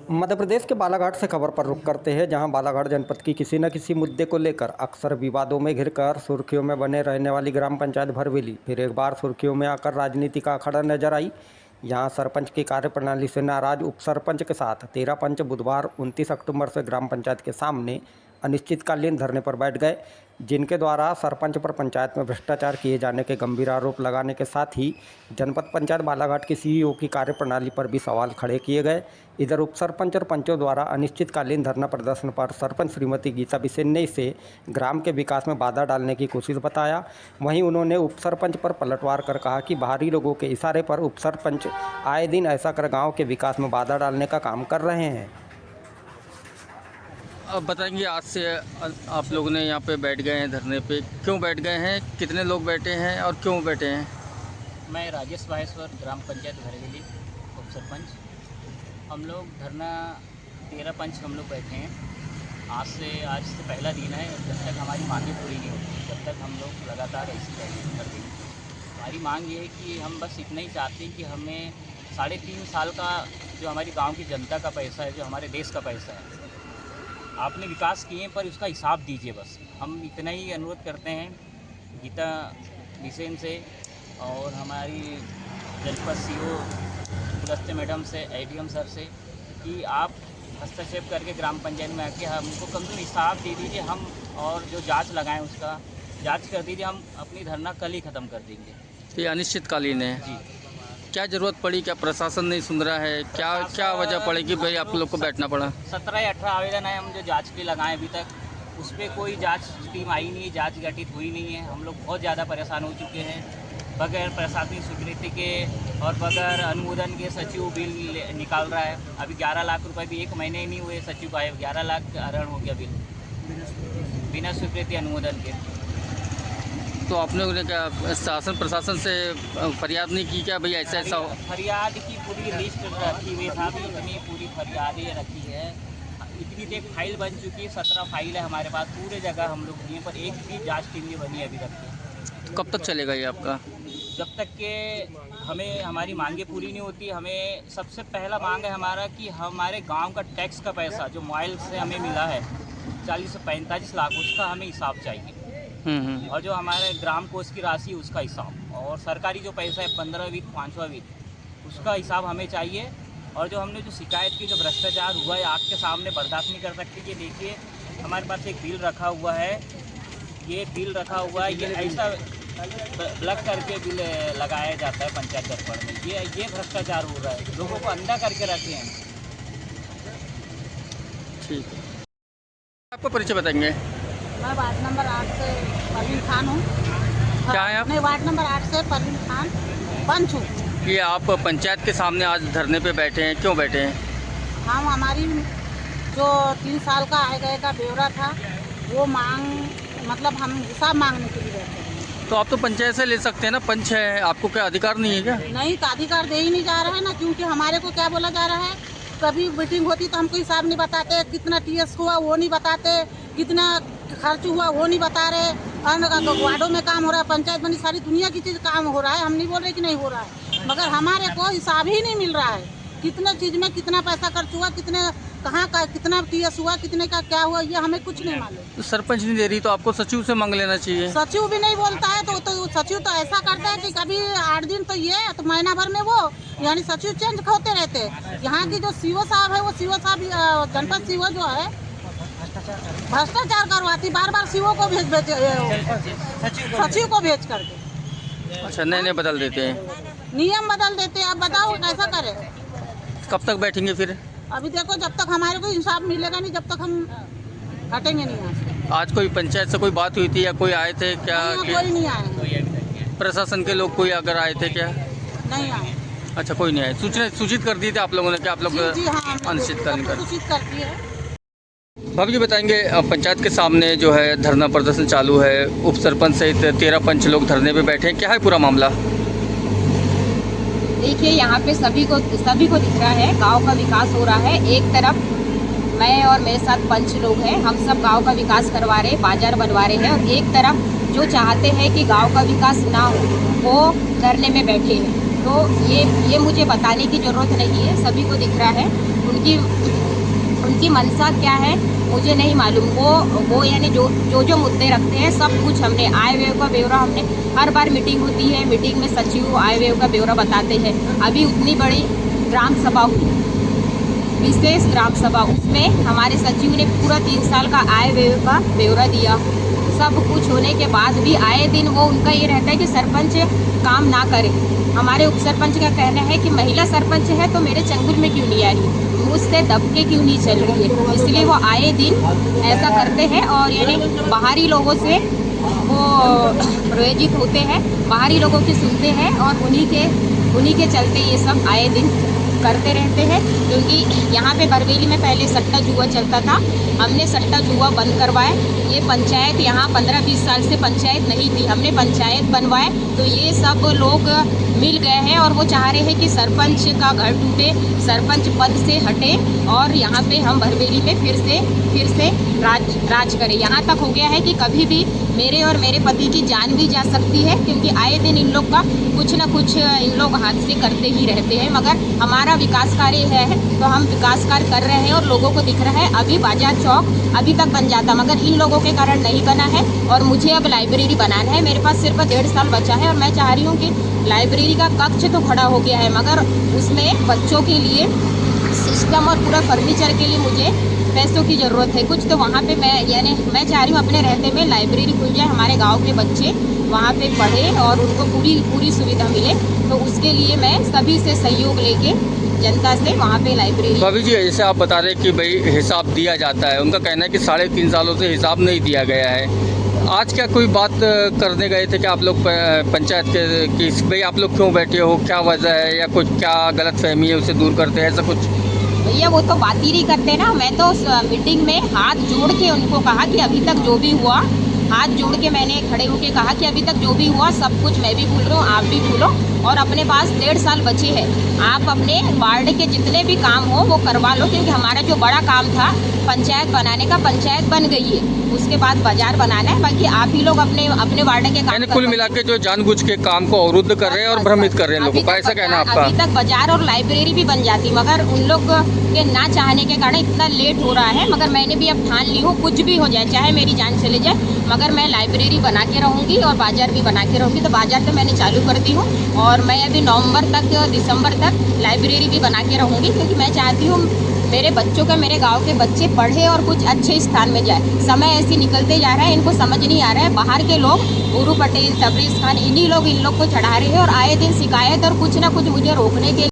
मध्य प्रदेश के बालाघाट से खबर पर रुख करते हैं, जहां बालाघाट जनपद की किसी न किसी मुद्दे को लेकर अक्सर विवादों में घिरकर सुर्खियों में बने रहने वाली ग्राम पंचायत भरवेली फिर एक बार सुर्खियों में आकर राजनीति का अखाड़ा नजर आई। यहां सरपंच की कार्यप्रणाली से नाराज उप सरपंच के साथ 13 पंच बुधवार 29 अक्टूबर से ग्राम पंचायत के सामने अनिश्चितकालीन धरने पर बैठ गए, जिनके द्वारा सरपंच पर पंचायत में भ्रष्टाचार किए जाने के गंभीर आरोप लगाने के साथ ही जनपद पंचायत बालाघाट के सीईओ की कार्यप्रणाली पर भी सवाल खड़े किए गए। इधर उप सरपंच और पंचों द्वारा अनिश्चितकालीन धरना प्रदर्शन पर सरपंच श्रीमती गीता बिसेन ने इसे ग्राम के विकास में बाधा डालने की कोशिश बताया। वहीं उन्होंने उप सरपंच पर पलटवार कर कहा कि बाहरी लोगों के इशारे पर उप सरपंच आए दिन ऐसा कर गाँव के विकास में बाधा डालने का काम कर रहे हैं। अब बताएंगे, आज से आप लोगों ने यहाँ पे बैठ गए हैं धरने पे, क्यों बैठ गए हैं, कितने लोग बैठे हैं और क्यों बैठे हैं? मैं राजेश माहेश्वर, ग्राम पंचायत भरवेली उप सरपंच। हम लोग धरना 13 पंच हम लोग बैठे हैं। आज से पहला दिन है। जब तक हमारी मांगें पूरी नहीं होती तब तक हम लोग लगातार ऐसी कर देंगे। हमारी मांग ये है कि हम बस इतना ही चाहते हैं कि हमें 3.5 साल का जो हमारी गाँव की जनता का पैसा है, जो हमारे देश का पैसा है, आपने विकास किए पर उसका हिसाब दीजिए। बस हम इतना ही अनुरोध करते हैं गीता बिसेन से और हमारी जनपद सीईओ पुलस्ते मैडम से, एडीएम सर से, कि आप हस्तक्षेप करके ग्राम पंचायत में आके हमको कम से कम हिसाब दे दीजिए। हम और जो जांच लगाएं उसका जांच कर दीजिए। हम अपनी धरना कल ही ख़त्म कर देंगे। ये अनिश्चितकालीन है जी। क्या ज़रूरत पड़ी? क्या प्रशासन नहीं सुन रहा है? क्या वजह पड़ेगी भाई आप लोग को बैठना पड़ा? 17 या 18 आवेदन है हम जो जांच के लगाए अभी तक, उस पर कोई जांच टीम आई नहीं है, जांच गठित हुई नहीं है। हम लोग बहुत ज़्यादा परेशान हो चुके हैं। बगैर प्रशासनिक स्वीकृति के और बगैर अनुमोदन के सचिव बिल निकाल रहा है। अभी 11 लाख रुपए भी 1 महीने ही नहीं हुए सचिव का 11 लाख अरण हो गया बिल, बिना स्वीकृति अनुमोदन के। तो आप लोगों ने क्या शासन प्रशासन से फरियाद नहीं की क्या भाई ऐसा ऐसा हो? फरियाद की पूरी लिस्ट रखी हुई था, इतनी पूरी फरियादें रखी है, इतनी एक फाइल बन चुकी है। 17 फाइल है हमारे पास, पूरे जगह हम लोग दिए, पर एक भी जांच टीम नहीं बनी अभी तक। कब तक चलेगा ये आपका? जब तक के हमें हमारी मांगे पूरी नहीं होती। हमें सबसे पहला मांग है हमारा कि हमारे गांव का टैक्स का पैसा जो मोबाइल से हमें मिला है 40 से 45 लाख, उसका हमें हिसाब चाहिए। और जो हमारे ग्राम कोष की राशि उसका हिसाब, और सरकारी जो पैसा है 15 वित्त 5वां वित्त, उसका हिसाब हमें चाहिए। और जो हमने जो शिकायत की, जो भ्रष्टाचार हुआ है, आपके सामने बर्दाश्त नहीं कर सकते। ये देखिए हमारे पास एक बिल रखा हुआ है, ये बिल रखा हुआ है, ये ऐसा ब्लॉक करके बिल लगाया जाता है पंचायत दफ्तर में। ये भ्रष्टाचार हो रहा है, लोगों को अंधा करके रखे हैं। ठीक है, आपको परिचय बताएंगे। मैं वार्ड नंबर 8 से परवीन खान हूँ। क्या है आप? मैं वार्ड नंबर 8 से परवीन खान पंच हूँ। ये आप पंचायत के सामने आज धरने पे बैठे हैं, क्यों बैठे हैं? हम हमारी जो 3 साल का आय गए का ब्यौरा था वो मतलब हम हिसाब मांगने के लिए बैठे हैं। तो आप तो पंचायत से ले सकते हैं ना, पंच है, आपको क्या अधिकार नहीं है क्या? नहीं, अधिकार दे ही नहीं जा रहा है ना, क्योंकि हमारे को क्या बोला जा रहा है, कभी मीटिंग होती तो हमको हिसाब नहीं बताते, कितना टीएस हुआ वो नहीं बताते, कितना खर्च हुआ वो नहीं बता रहे। वार्डों में काम हो रहा है, पंचायत बनी, सारी दुनिया की चीज़ काम हो रहा है। हम नहीं बोल रहे कि नहीं हो रहा है, मगर हमारे को हिसाब ही नहीं मिल रहा है। कितने चीज़ में कितना पैसा खर्च हुआ, कितने कहाँ का कितना टीएस हुआ, कितने का क्या हुआ, ये हमें कुछ नहीं मालूम। तो सरपंच नहीं दे रही तो आपको सचिव से मांग लेना चाहिए। सचिव भी नहीं बोलता है, तो सचिव तो ऐसा करता है कि कभी 8 दिन तो ये, तो महीना भर में वो, यानी सचिव चेंज होते रहते हैं। यहाँ की जो सीओ साहब है, वो सीओ साहब जनपद सीओ जो है भ्रष्टाचार करवाती, बार सीओ को भेज सचिव को भेज करके। अच्छा, नए बदल देते हैं, नियम बदल देते हैं। आप बताओ कैसा करें? कब तक बैठेंगे फिर? अभी देखो, जब तक हमारे को इंसाफ मिलेगा नहीं, जब तक हम हटेंगे नहीं यहाँ से। आज कोई पंचायत से कोई बात हुई थी या कोई आए थे क्या? कोई नहीं आए। प्रशासन के लोग कोई अगर आए थे क्या? नहीं आए। अच्छा, कोई नहीं आए। सूचित कर दिए थे आप लोगों ने कि आप लोग अनिश्चितकालीन कर? सूचित कर दी है। भाभी जी बताएंगे, पंचायत के सामने जो है धरना प्रदर्शन चालू है, उप सरपंच सहित 13 पंच लोग धरने पे बैठे हैं, क्या है पूरा मामला? देखिए, यहाँ पे सभी को दिख रहा है गांव का विकास हो रहा है। एक तरफ मैं और मेरे साथ पंच लोग हैं, हम सब गांव का विकास करवा रहे हैं, बाजार बनवा रहे हैं, और एक तरफ जो चाहते हैं कि गांव का विकास ना हो वो धरने में बैठे हैं। तो ये मुझे बताने की ज़रूरत नहीं है, सभी को दिख रहा है। उनकी उनकी मंशा क्या है मुझे नहीं मालूम। वो यानी जो मुद्दे रखते हैं सब कुछ हमने आय व्यय का ब्यौरा, हमने हर बार मीटिंग होती है, मीटिंग में सचिव आय व्यय का ब्यौरा बताते हैं। अभी उतनी बड़ी ग्राम सभा हुई, विशेष ग्राम सभा, उसमें हमारे सचिव ने पूरा 3 साल का आय व्यय का ब्यौरा दिया। सब कुछ होने के बाद भी आए दिन वो उनका ये रहता है कि सरपंच काम ना करे। हमारे उप सरपंच का कहना है कि महिला सरपंच है तो मेरे चंगुल में क्यों नहीं आ रही, मुझसे दबके क्यों नहीं चल रही है। इसलिए वो आए दिन ऐसा करते हैं और यानी बाहरी लोगों से वो प्रेरित होते हैं, बाहरी लोगों की सुनते हैं और उन्हीं के चलते ये सब आए दिन करते रहते हैं। क्योंकि यहाँ पे बरवेली में पहले सट्टा जुआ चलता था, हमने सट्टा जुआ बंद करवाए। ये पंचायत यहाँ 15-20 साल से पंचायत नहीं थी, हमने पंचायत बनवाए तो ये सब लोग मिल गए हैं और वो चाह रहे हैं कि सरपंच का घर टूटे, सरपंच पद से हटे और यहाँ पे हम बरवेली में फिर से राज करें। यहाँ तक हो गया है कि कभी भी मेरे और मेरे पति की जान भी जा सकती है, क्योंकि आए दिन इन लोग का कुछ न कुछ इन लोग हादसे करते ही रहते हैं। मगर हमारा विकास कार्य है तो हम विकास कार्य कर रहे हैं और लोगों को दिख रहा है। अभी बाजार चौक अभी तक बन जाता मगर इन लोगों के कारण नहीं बना है और मुझे अब लाइब्रेरी बनाना है। मेरे पास सिर्फ 1.5 साल बचा है और मैं चाह रही हूँ कि लाइब्रेरी का कक्ष तो खड़ा हो गया है मगर उसमें बच्चों के लिए सिस्टम और पूरा फर्नीचर के लिए मुझे पैसों की ज़रूरत है कुछ। तो वहाँ पे मैं चाह रही हूँ अपने रहते में लाइब्रेरी खुल जाए, हमारे गांव के बच्चे वहाँ पे पढ़ें और उनको पूरी सुविधा मिले। तो उसके लिए मैं सभी से सहयोग लेके जनता से वहाँ पे लाइब्रेरी। भाभी जी, जैसे आप बता रहे कि भाई हिसाब दिया जाता है, उनका कहना है कि 3.5 सालों से हिसाब नहीं दिया गया है। आज क्या कोई बात करने गए थे कि आप लोग पंचायत के कि भाई आप लोग क्यों बैठे हो, क्या वजह है या कुछ क्या गलतफहमी है उसे दूर करते हैं, ऐसा कुछ? भैया वो तो बात ही नहीं करते ना। मैं तो मीटिंग में हाथ जोड़ के उनको कहा कि अभी तक जो भी हुआ, हाथ जोड़ के मैंने खड़े होके कहा कि अभी तक जो भी हुआ सब कुछ मैं भी भूल रहा हूँ, आप भी भूलो और अपने पास 1.5 साल बचे हैं। आप अपने वार्ड के जितने भी काम हो वो करवा लो, क्योंकि हमारा जो बड़ा काम था पंचायत बनाने का, पंचायत बन गई है, उसके बाद बाजार बनाना है। बाकी आप ही लोग अपने वार्ड के काम कुल मिला के जो जानबूझ के काम को अवरुद्ध कर रहे हैं और भ्रमित कर रहे हैं लोगों का, ऐसा कहना आपका? अभी तक बाजार और लाइब्रेरी भी बन जाती मगर उन लोग के ना चाहने के कारण इतना लेट हो रहा है। मगर मैंने भी अब ठान ली हूँ, कुछ भी हो जाए, चाहे मेरी जान चले जाए, मगर मैं लाइब्रेरी बना के रहूँगी और बाजार भी बना के रहूँगी। तो बाजार तो मैंने चालू कर दी हूँ और मैं अभी दिसंबर तक लाइब्रेरी भी बना के रहूँगी, क्योंकि मैं चाहती हूँ मेरे बच्चों का, मेरे गांव के बच्चे पढ़े और कुछ अच्छे स्थान में जाए। समय ऐसे निकलते जा रहा है, इनको समझ नहीं आ रहा है। बाहर के लोग गुरु पटेल, तबरेज़ खान, इन लोग को चढ़ा रहे हैं और आए दिन शिकायत और कुछ ना कुछ मुझे रोकने के